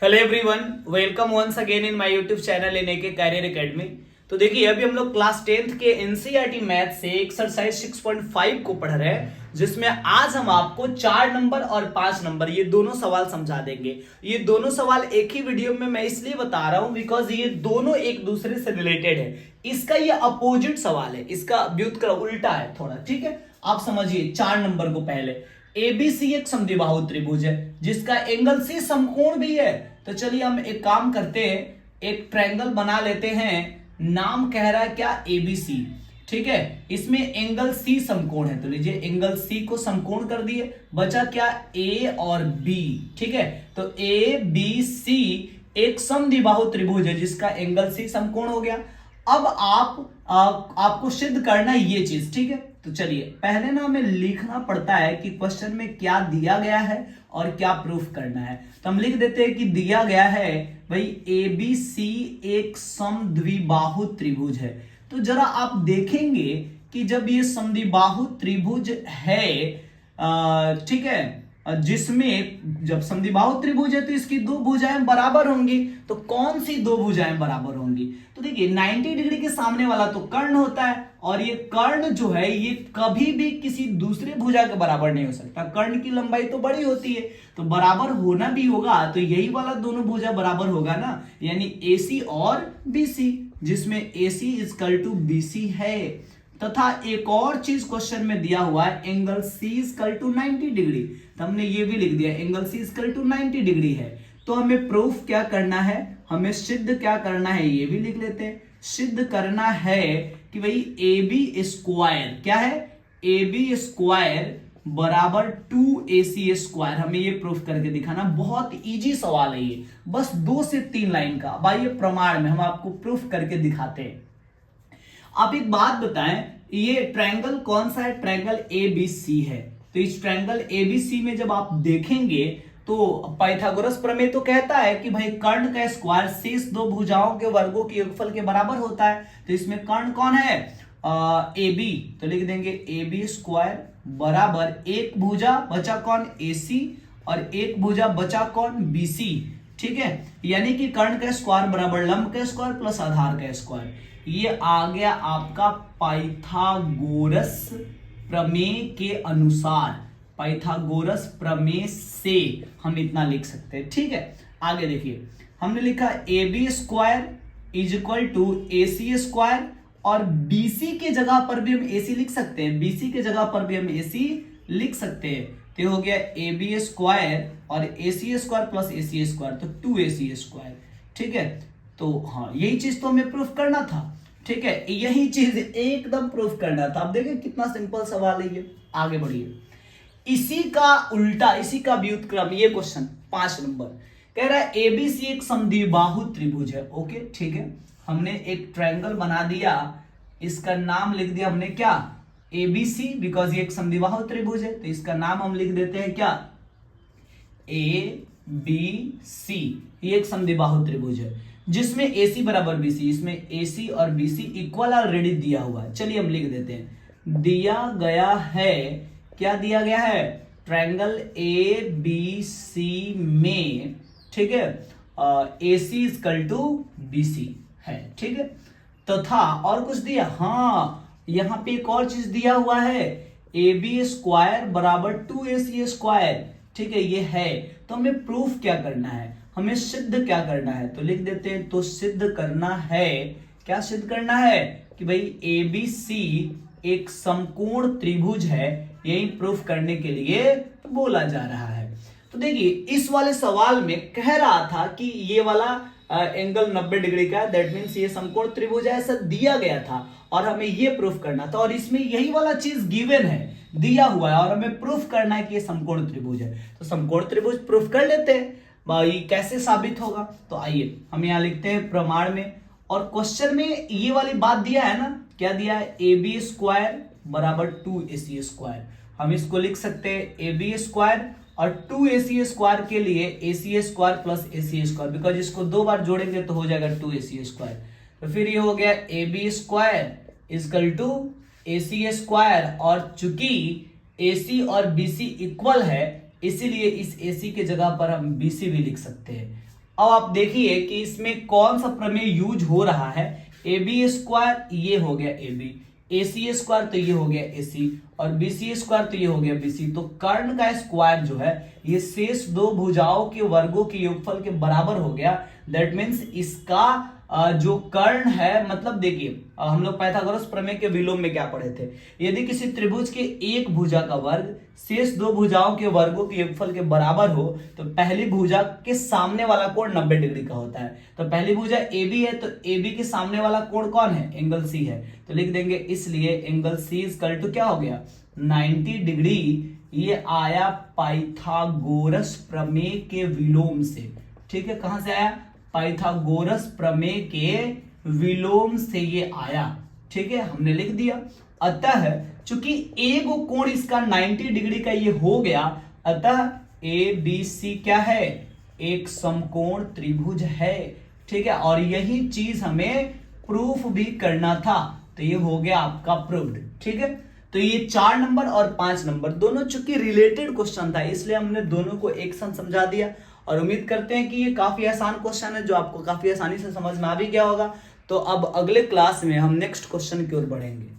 Hello everyone, welcome once again in my YouTube channel in AK career academy. तो देखिए, अभी हम लोग क्लास 10th के एनसीईआरटी मैथ से एक्सरसाइज 6.5 को पढ़ रहे हैं, जिसमें आज हम आपको 4 नंबर और 5 नंबर ये दोनों सवाल समझा देंगे। ये दोनों सवाल एक ही वीडियो में मैं इसलिए बता रहा हूं बिकॉज ये दोनों एक दूसरे से रिलेटेड है। इसका ये अपोजिट सवाल है, इसका व्युत्क्रम उल्टा है थोड़ा, ठीक है। आप समझिए 4 नंबर को पहले। एबीसी एक समद्विबाहु त्रिभुज है जिसका एंगल सी समकोण भी है। तो चलिए हम एक काम करते हैं, एक ट्रायंगल बना लेते हैं। नाम कह रहा है क्या? एबीसी, ठीक है। इसमें एंगल सी समकोण है, तो लीजिए एंगल सी को समकोण कर दिए। बचा क्या? ए और बी, ठीक है। तो ए बी सी एक समद्विबाहु त्रिभुज है जिसका एंगल सी समकोण हो गया। अब आपको सिद्ध करना है ये चीज, ठीक है। तो चलिए पहले ना हमें लिखना पड़ता है कि क्वेश्चन में क्या दिया गया है और क्या प्रूफ करना है। तो हम लिख देते हैं कि दिया गया है भाई एबीसी एक समद्विबाहु त्रिभुज है। तो जरा आप देखेंगे कि जब ये समद्विबाहु त्रिभुज है, ठीक है, जिसमें जब समद्विबाहु त्रिभुज है तो इसकी दो भुजाएं बराबर होंगी। तो कौन सी दो भुजाएं बराबर होंगी? तो देखिए 90 डिग्री के सामने वाला तो कर्ण होता है, और ये कर्ण जो है ये कभी भी किसी दूसरे भुजा के बराबर नहीं हो सकता। कर्ण की लंबाई तो बड़ी होती है, तो बराबर होना भी होगा तो यही वाला दोनों भुजा बराबर होगा ना, यानी AC और BC, जिसमें AC इक्वल टू BC है। तथा एक और चीज क्वेश्चन में दिया हुआ है, angle C equal to 90 degree. तो हमने ये भी लिख दिया angle C equal to 90 degree है। तो हमें प्रूफ क्या करना है, हमें सिद्ध क्या करना है, ये भी लिख लेते हैं। सिद्ध करना है कि भाई AB स्क्वायर क्या है, AB स्क्वायर बराबर 2AC स्क्वायर। हमें ये प्रूफ करके दिखाना, बहुत इजी सवाल है ये, बस 2 से 3 लाइन का। अब आइए प्रमाण में हम आपको प्रूफ करके दिखाते हैं। आप एक बात बताएं, ये ट्रायंगल कौन सा है? ट्रायंगल ABC है। तो इस ट्रायंगल ABC में जब आप देखेंगे तो पाइथागोरस प्रमेय तो कहता है कि भाई कर्ण का स्क्वायर शेष दो भुजाओं के वर्गों के योगफल के बराबर होता है। तो इसमें कर्ण कौन है? AB। तो लिख देंगे AB स्क्वायर बराबर एक भुजा बचा कौन? AC, और एक भुजा बचा कौन? BC, ठीक है। यानी कि कर्ण का स्क्वायर बराबर लंब का स्क्वायर प्लस आधार का स्क्वायर। ये आ गया आपका पाइथागोरस प्रमेय के अनुसार। पाइथागोरस प्रमेय से हम इतना लिख सकते हैं, ठीक है। आगे देखिए, हमने लिखा AB square is equal to AC square, और BC के जगह पर भी हम AC लिख सकते हैं, BC के जगह पर भी हम AC लिख सकते हैं। तो हो गया AB स्क्वायर और AC square plus AC square, तो 2AC स्क्वायर, ठीक है। तो हाँ, यही चीज तो हमें प्रूफ करना था, ठीक है। यही चीज एकदम प्रूफ करना था। अब देखिए कितना सिंपल सवाल है ये। आगे बढ़िए, इसी का उल्टा, इसी का व्युत्क्रम, ये क्वेश्चन 5 नंबर कह रहा है ABC एक समद्विबाहु त्रिभुज है। ओके, ठीक है। हमने एक ट्रायंगल बना दिया, इसका नाम लिख दिया हमने क्या? ABC, बिकॉज ये एक समद्विबाहु त्रिभुज है। तो इसका नाम हम लिख देते हैं क्या? ABC। ये एक समद्विबाहु त्रिभुज है जिसमें AC बराबर BC, इसमें AC और BC इक्वल ऑलरेडी दिया हुआ है। चलिए हम लिख देते हैं, दिया गया है, क्या दिया गया है? ट्रायंगल ABC में, ठीक है, AC इक्वल टू BC है, ठीक है। तथा और कुछ दिया, हाँ यहां पे एक और चीज दिया हुआ है, AB स्क्वायर बराबर 2AC स्क्वायर, ठीक है, ये है। तो हमें प्रूफ क्या करना है, हमें सिद्ध क्या करना है? तो लिख देते हैं, तो सिद्ध करना है, क्या सिद्ध करना है? कि भाई ABC एक समकोण त्रिभुज है, यही प्रूफ करने के लिए बोला जा रहा है। तो देखिए इस वाले सवाल में कह रहा था कि ये वाला एंगल 90 डिग्री का है, दैट मींस ये समकोण त्रिभुज है, ऐसा दिया गया था और हमें ये प्रूफ करना था। और इसमें यही वाला चीज गिवन है, दिया हुआ है, और हमें प्रूफ करना है कि ये समकोण त्रिभुज है। तो समकोण त्रिभुज प्रूफ कर लेते हैं भाई, कैसे साबित होगा? तो आइए हम यहां लिखते हैं प्रमाण में, और क्वेश्चन में ये वाली बात दिया है ना, क्या दिया है? AB स्क्वायर बराबर 2AC स्क्वायर। हम इसको लिख सकते हैं AB स्क्वायर, और 2AC स्क्वायर के लिए AC square plus AC square, because इसको 2 बार जोड़ेंगे तो हो जाएगा 2AC स्क्वायर। तो फिर ये हो गया AB square equal to AC square, और चूंकि AC और BC इक्वल है इसीलिए इस AC के जगह पर हम BC भी लिख सकते हैं। अब आप देखिए कि इसमें कौन सा प्रमेय यूज हो रहा है। ए बी स्क्वायर ये हो गया A B, A C square तो ये हो गया ए सी, और बी सी स्क्वायर तो ये हो गया बी सी। तो कर्ण का स्क्वायर जो है ये शेष दो भुजाओं के वर्गों के योगफल के बराबर हो गया। दैट मीन्स इसका जो कर्ण है, मतलब देखिए हम लोग पाइथागोरस प्रमेय के विलोम में क्या पढ़े थे, यदि किसी त्रिभुज के एक भुजा का वर्ग शेष दो भुजाओं के वर्गों के योगफल के बराबर हो तो पहली भुजा के सामने वाला कोण 90 डिग्री का होता है। तो पहली भुजा ए बी है, तो ए बी के सामने वाला कोण कौन है, एंगल सी है। तो लिख देंगे इसलिए एंगल सी इक्वल टू क्या हो गया 90 डिग्री। ये आया पाइथागोरस प्रमेय के विलोम से। ठीक है, कहां से आया, पाइथागोरस प्रमेय के विलोम से ये आया। ठीक है, हमने लिख दिया। अतः चूंकि एक कोण इसका 90 डिग्री का ये हो गया, अतः ए बी सी क्या है, एक समकोण त्रिभुज है। ठीक है, और यही चीज हमें प्रूफ भी करना था, तो ये हो गया आपका प्रूव्ड। ठीक है, तो ये 4 नंबर और 5 नंबर दोनों चूंकि रिलेटेड क्वेश्चन था, इसलिए हमने दोनों को एक साथ समझा दिया। और उम्मीद करते हैं कि ये काफी आसान क्वेश्चन है, जो आपको काफी आसानी से समझ में आ भी गया होगा। तो अब अगले क्लास में हम नेक्स्ट क्वेश्चन की ओर बढ़ेंगे।